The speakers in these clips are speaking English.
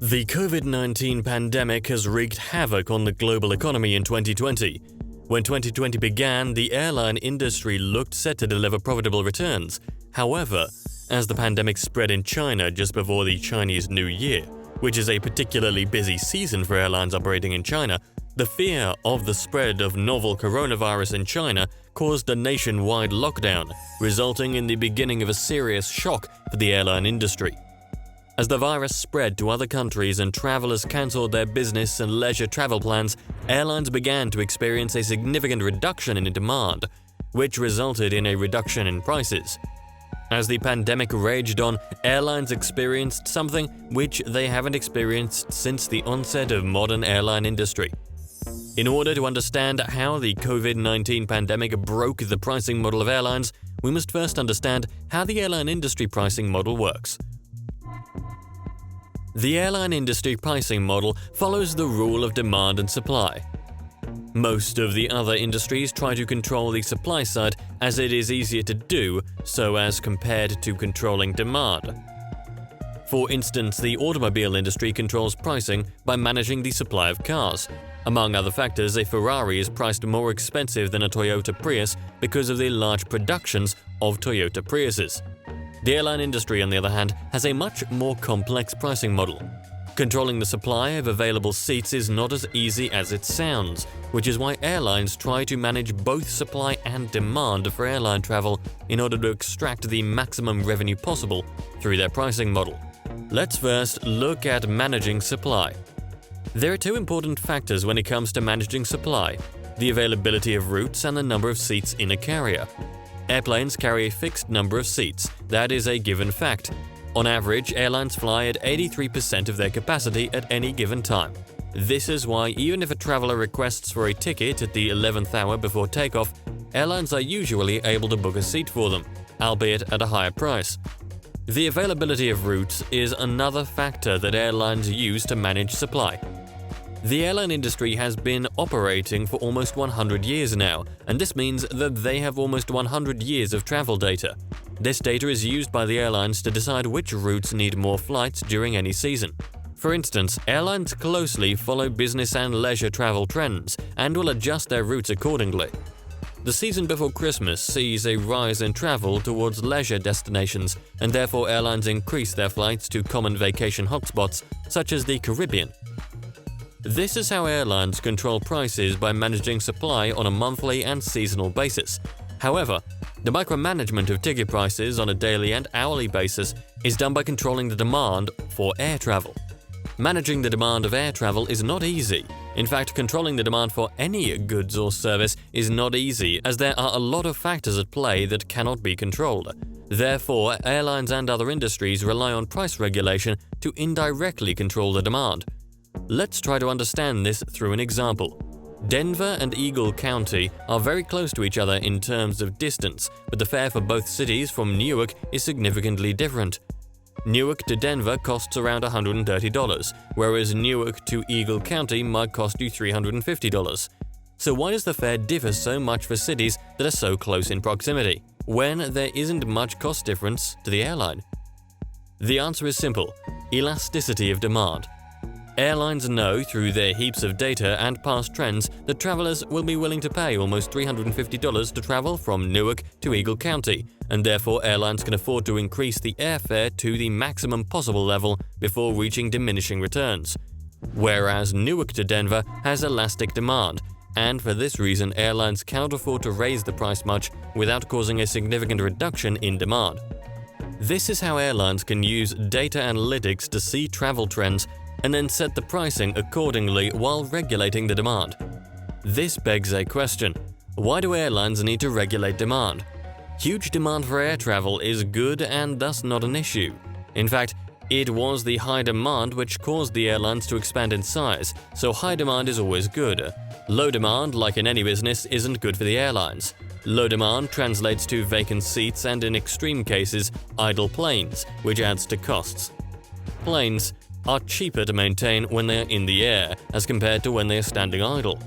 The COVID-19 pandemic has wreaked havoc on the global economy in 2020. When 2020 began, the airline industry looked set to deliver profitable returns. However, as the pandemic spread in China just before the Chinese New Year, which is a particularly busy season for airlines operating in China, the fear of the spread of novel coronavirus in China caused a nationwide lockdown, resulting in the beginning of a serious shock for the airline industry. As the virus spread to other countries and travelers cancelled their business and leisure travel plans, airlines began to experience a significant reduction in demand, which resulted in a reduction in prices. As the pandemic raged on, airlines experienced something which they haven't experienced since the onset of modern airline industry. In order to understand how the COVID-19 pandemic broke the pricing model of airlines, we must first understand how the airline industry pricing model works. The airline industry pricing model follows the rule of demand and supply. Most of the other industries try to control the supply side as it is easier to do so as compared to controlling demand. For instance, the automobile industry controls pricing by managing the supply of cars. Among other factors, a Ferrari is priced more expensive than a Toyota Prius because of the large productions of Toyota Priuses. The airline industry, on the other hand, has a much more complex pricing model. Controlling the supply of available seats is not as easy as it sounds, which is why airlines try to manage both supply and demand for airline travel in order to extract the maximum revenue possible through their pricing model. Let's first look at managing supply. There are two important factors when it comes to managing supply: the availability of routes and the number of seats in a carrier. Airplanes carry a fixed number of seats. That is a given fact. On average, airlines fly at 83% of their capacity at any given time. This is why even if a traveler requests for a ticket at the 11th hour before takeoff, airlines are usually able to book a seat for them, albeit at a higher price. The availability of routes is another factor that airlines use to manage supply. The airline industry has been operating for almost 100 years now, and this means that they have almost 100 years of travel data. This data is used by the airlines to decide which routes need more flights during any season. For instance, airlines closely follow business and leisure travel trends and will adjust their routes accordingly. The season before Christmas sees a rise in travel towards leisure destinations, and therefore airlines increase their flights to common vacation hotspots such as the Caribbean. This is how airlines control prices by managing supply on a monthly and seasonal basis. However, the micromanagement of ticket prices on a daily and hourly basis is done by controlling the demand for air travel. Managing the demand of air travel is not easy. In fact, controlling the demand for any goods or service is not easy, as there are a lot of factors at play that cannot be controlled. Therefore, airlines and other industries rely on price regulation to indirectly control the demand. Let's try to understand this through an example. Denver and Eagle County are very close to each other in terms of distance, but the fare for both cities from Newark is significantly different. Newark to Denver costs around $130, whereas Newark to Eagle County might cost you $350. So why does the fare differ so much for cities that are so close in proximity, when there isn't much cost difference to the airline? The answer is simple: elasticity of demand. Airlines know through their heaps of data and past trends that travelers will be willing to pay almost $350 to travel from Newark to Eagle County, and therefore airlines can afford to increase the airfare to the maximum possible level before reaching diminishing returns. Whereas Newark to Denver has elastic demand, and for this reason airlines cannot afford to raise the price much without causing a significant reduction in demand. This is how airlines can use data analytics to see travel trends and then set the pricing accordingly while regulating the demand. This begs a question: why do airlines need to regulate demand? Huge demand for air travel is good and thus not an issue. In fact, it was the high demand which caused the airlines to expand in size, so high demand is always good. Low demand, like in any business, isn't good for the airlines. Low demand translates to vacant seats and, in extreme cases, idle planes, which adds to costs. Planes are cheaper to maintain when they are in the air as compared to when they are standing idle.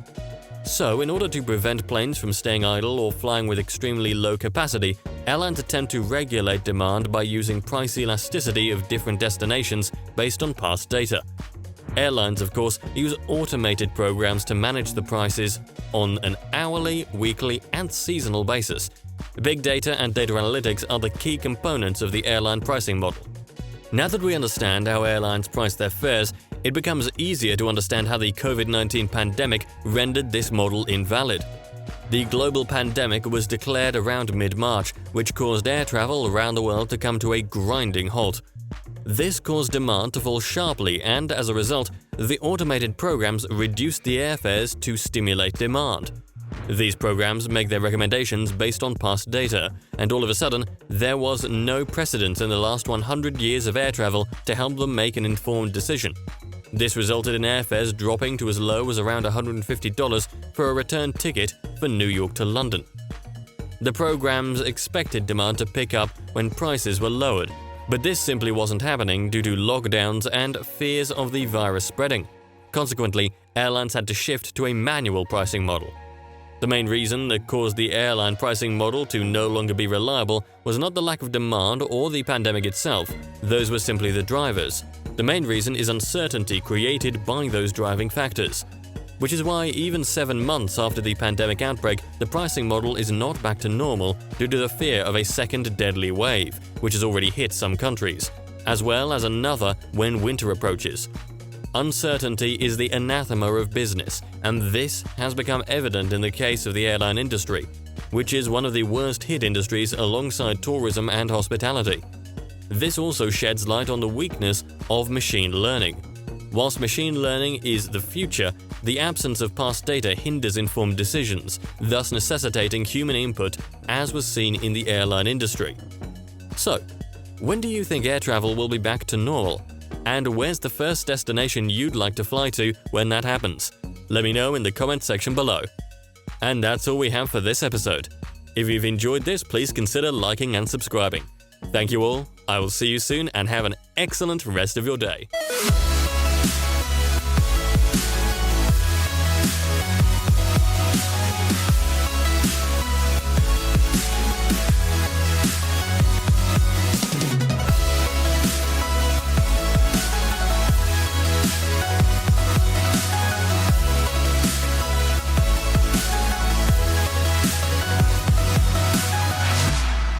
So, in order to prevent planes from staying idle or flying with extremely low capacity, airlines attempt to regulate demand by using price elasticity of different destinations based on past data. Airlines, of course, use automated programs to manage the prices on an hourly, weekly, and seasonal basis. Big data and data analytics are the key components of the airline pricing model. Now that we understand how airlines price their fares, it becomes easier to understand how the COVID-19 pandemic rendered this model invalid. The global pandemic was declared around mid-March, which caused air travel around the world to come to a grinding halt. This caused demand to fall sharply, and as a result, the automated programs reduced the airfares to stimulate demand. These programs make their recommendations based on past data, and all of a sudden, there was no precedent in the last 100 years of air travel to help them make an informed decision. This resulted in airfares dropping to as low as around $150 for a return ticket for New York to London. The programs expected demand to pick up when prices were lowered, but this simply wasn't happening due to lockdowns and fears of the virus spreading. Consequently, airlines had to shift to a manual pricing model. The main reason that caused the airline pricing model to no longer be reliable was not the lack of demand or the pandemic itself. Those were simply the drivers. The main reason is uncertainty created by those driving factors. Which is why even 7 months after the pandemic outbreak, the pricing model is not back to normal due to the fear of a second deadly wave, which has already hit some countries, as well as another when winter approaches. Uncertainty is the anathema of business, and this has become evident in the case of the airline industry, which is one of the worst-hit industries alongside tourism and hospitality. This also sheds light on the weakness of machine learning. Whilst machine learning is the future, the absence of past data hinders informed decisions, thus necessitating human input, as was seen in the airline industry. So, when do you think air travel will be back to normal? And where's the first destination you'd like to fly to when that happens? Let me know in the comment section below. And that's all we have for this episode. If you've enjoyed this, please consider liking and subscribing. Thank you all, I will see you soon and have an excellent rest of your day.